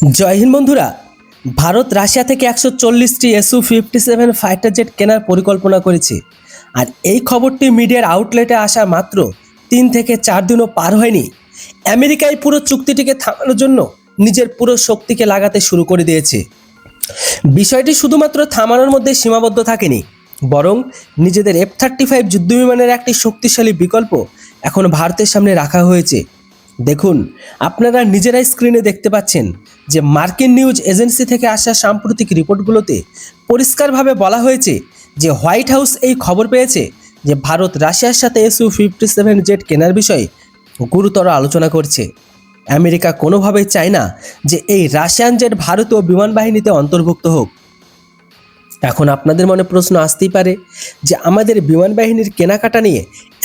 জয় হিন্দ বন্ধুরা। ভারত রাশিয়া থেকে 140টি Su-57 fighter jet কেনার পরিকল্পনা করেছে। আর এই খবরটি মিডিয়ার আউটলেটে আসা মাত্র 3 থেকে 4 দিনও পার হয়নি, আমেরিকায় পুরো চুক্তিটিকে থামানোর জন্য নিজের পুরো শক্তিকে লাগাতে শুরু করে দিয়েছে। বিষয়টি শুধুমাত্র থামানোর মধ্যে সীমাবদ্ধ থাকেনি, বরং নিজেদের F-35 যুদ্ধবিমানের একটি শক্তিশালী বিকল্প এখন ভারতের সামনে রাখা হয়েছে। দেখুন, আপনারা নিজেরাই স্ক্রিনে দেখতে পাচ্ছেন যে মার্কিন নিউজ এজেন্সি থেকে আসা সাম্প্রতিক রিপোর্টগুলোতে পরিষ্কারভাবে বলা হয়েছে যে হোয়াইট হাউস এই খবর পেয়েছে যে ভারত রাশিয়ার সাথে Su-57 জেট কেনার বিষয়ে গুরুতর আলোচনা করছে। আমেরিকা কোনোভাবেই চায় না যে এই রাশিয়ান জেট ভারতীয় বিমান বাহিনীতে অন্তর্ভুক্ত হোক। এখন আপনাদের মনে প্রশ্ন আসতেই পারে যে আমাদের বিমান বাহিনীর কেনাকাটা নিয়ে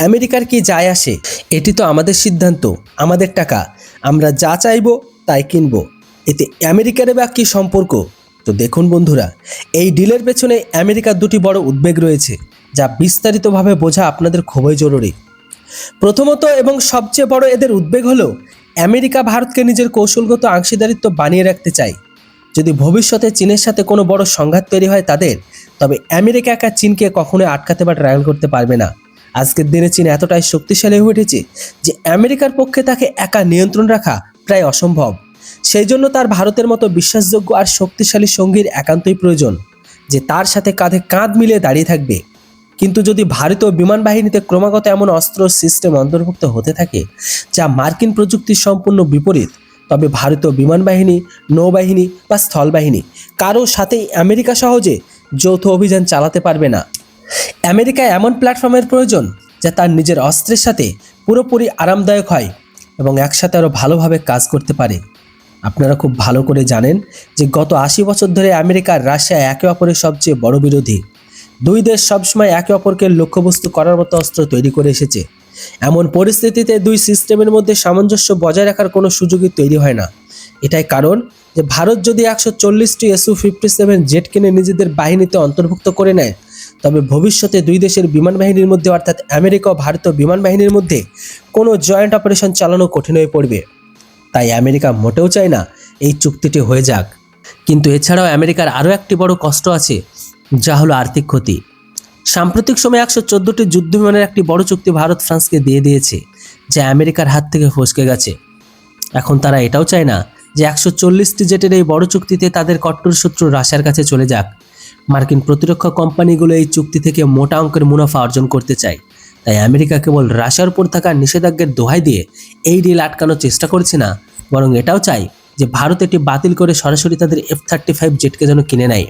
আমেরিকার কি যায় আসে? এটি তো আমাদের সিদ্ধান্ত, আমাদের টাকা, আমরা যা চাইবো তাই কিনবো, এতে আমেরিকার বা কী সম্পর্ক? তো দেখুন বন্ধুরা, এই ডিলের পেছনে আমেরিকার দুটি বড় উদ্বেগ রয়েছে, যা বিস্তারিতভাবে বোঝা আপনাদের খুবই জরুরি। প্রথমত এবং সবচেয়ে বড় এদের উদ্বেগ হলো আমেরিকা ভারতকে নিজের কৌশলগত অংশীদারিত্ব বানিয়ে রাখতে চায়। যদি ভবিষ্যতে চীনের সাথে কোনো বড় সংঘাত তৈরি হয় তাদের, তবে আমেরিকা একা চীনকে কখনোই আটকাতে বা ট্রায়াল করতে পারবে না। আজকের দিনে চীন এতটাই শক্তিশালী হয়ে উঠেছে যে আমেরিকার পক্ষে তাকে একা নিয়ন্ত্রণ রাখা প্রায় অসম্ভব। সেই জন্য তার ভারতের মতো বিশ্বাসযোগ্য আর শক্তিশালী সঙ্গীর একান্তই প্রয়োজন, যে তার সাথে কাঁধে কাঁধ মিলিয়ে দাঁড়িয়ে থাকবে। কিন্তু যদি ভারতীয় বিমান বাহিনীতে ক্রমাগত এমন অস্ত্র সিস্টেম অন্তর্ভুক্ত হতে থাকে যা মার্কিন প্রযুক্তির সম্পূর্ণ বিপরীত, তবে ভারতীয় বিমান বাহিনী, নৌবাহিনী বা স্থলবাহিনী কারো সাথেই আমেরিকা সহজে যৌথ অভিযান চালাতে পারবে না। আমেরিকা এমন প্ল্যাটফর্মের প্রয়োজন যা তার নিজের অস্ত্রের সাথে পুরোপুরি আরামদায়ক হয় এবং একসাথে আরও ভালোভাবে কাজ করতে পারে। আপনারা খুব ভালো করে জানেন যে গত 80 বছর ধরে আমেরিকা আর রাশিয়া একে অপরের সবচেয়ে বড় বিরোধী। দুই দেশ সবসময় একে অপরকে লক্ষ্যবস্তু করার মতো অস্ত্র তৈরি করে এসেছে। এমন পরিস্থিতিতে দুই সিস্টেমের মধ্যে সামঞ্জস্য বজায় রাখার কোনো সুযোগই তৈরি হয় না। এটাই কারণ যে ভারত যদি 140টি Su-57 জেট কিনে নিজেদের বাহিনীতে অন্তর্ভুক্ত করে নেয়, তবে ভবিষ্যতে দুই দেশের বিমান বাহিনীর মধ্যে, অর্থাৎ আমেরিকা ও ভারতীয় বিমান বাহিনীর মধ্যে কোনো জয়েন্ট অপারেশন চালানো কঠিন হয়ে পড়বে। তাই আমেরিকা মোটেও চায় না এই চুক্তিটি হয়ে যাক। কিন্তু এছাড়াও আমেরিকার আরও একটি বড় কষ্ট আছে, যা হলো আর্থিক ক্ষতি। সাম্প্রতিক সময়ে 114টি যুদ্ধবিমানের একটি বড় চুক্তি ভারত ফ্রান্সকে দিয়ে দিয়েছে, যা আমেরিকার হাত থেকে ফসকে গেছে। এখন তারা এটাও চায় না যে 140টি জেটের এই বড় চুক্তিতে তাদের কট্টর শত্রু রাশিয়ার কাছে চলে যাক। মার্কিন প্রতিরক্ষা কোম্পানিগুলো এই চুক্তি থেকে মোটা অঙ্কের মুনাফা অর্জন করতে চায়। তাই আমেরিকা কেবল রাশিয়ার উপর থাকা নিষেধাজ্ঞার দোহাই দিয়ে এই ডিল আটকানোর চেষ্টা করছে না, বরং এটাও চায় যে ভারত এটি বাতিল করে সরাসরি তাদের F-35 জেটকে যেন কিনে নেয়।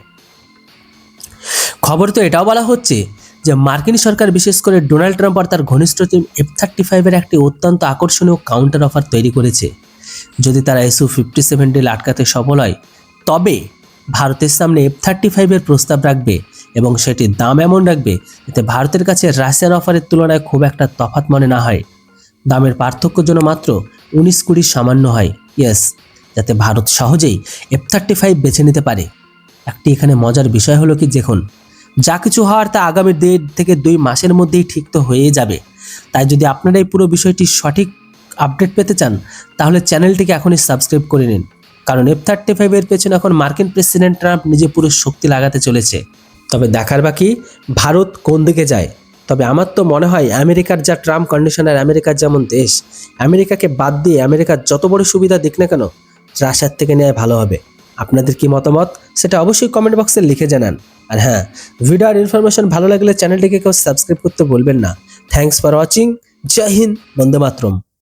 খবর তো এটাও বলা হচ্ছে যে মার্কিন সরকার, বিশেষ করে ডোনাল্ড ট্রাম্প আর তার ঘনিষ্ঠ টিম, F-35 একটি অত্যন্ত আকর্ষণীয় কাউন্টার অফার তৈরি করেছে। যদি তারা Su-57 ডিল আটকাতে সফল হয়, তবে ভারতের সামনে F-35 প্রস্তাব রাখবে এবং সেটির দাম এমন রাখবে যাতে ভারতের কাছে রাশিয়ার অফারের তুলনায় খুব একটা তফাৎ মনে না হয়। দামের পার্থক্য যেন মাত্র 19 কোটি সামান্য হয়, যাতে ভারত সহজেই F-35 বেছে নিতে পারে। একটি এখানে মজার বিষয় হলো কি, দেখুন, যা কিছু হওয়ার তা আগামী 1.5 থেকে 2 মাসের মধ্যেই ঠিক তো হয়েই যাবে। তাই যদি আপনারা এই পুরো বিষয়টি সঠিক আপডেট পেতে চান, তাহলে চ্যানেলটিকে এখনই সাবস্ক্রাইব করে নিন, কারণ F-35 পেছনে এখন মার্কিন প্রেসিডেন্ট ট্রাম্প নিজে পুরো শক্তি লাগাতে চলেছে। তবে দেখার বাকি ভারত কোন দিকে যায়। তবে আমার তো মনে হয় আমেরিকার যা ট্রাম্প কন্ডিশন আর আমেরিকার যেমন দেশ, আমেরিকাকে বাদ দিয়ে আমেরিকার যত বড় সুবিধা দিক না কেন, রাশিয়ার থেকে নেওয়া ভালো হবে। আপনাদের কি মতামত সেটা অবশ্যই কমেন্ট বক্সে লিখে জানান। আর হ্যাঁ, ভিডিও আর ইনফরমেশন ভালো লাগলে চ্যানেলটিকে কেউ সাবস্ক্রাইব করতে বলবেন না। Thanks for watching. জয় হিন্দ, বন্দে মাতরম।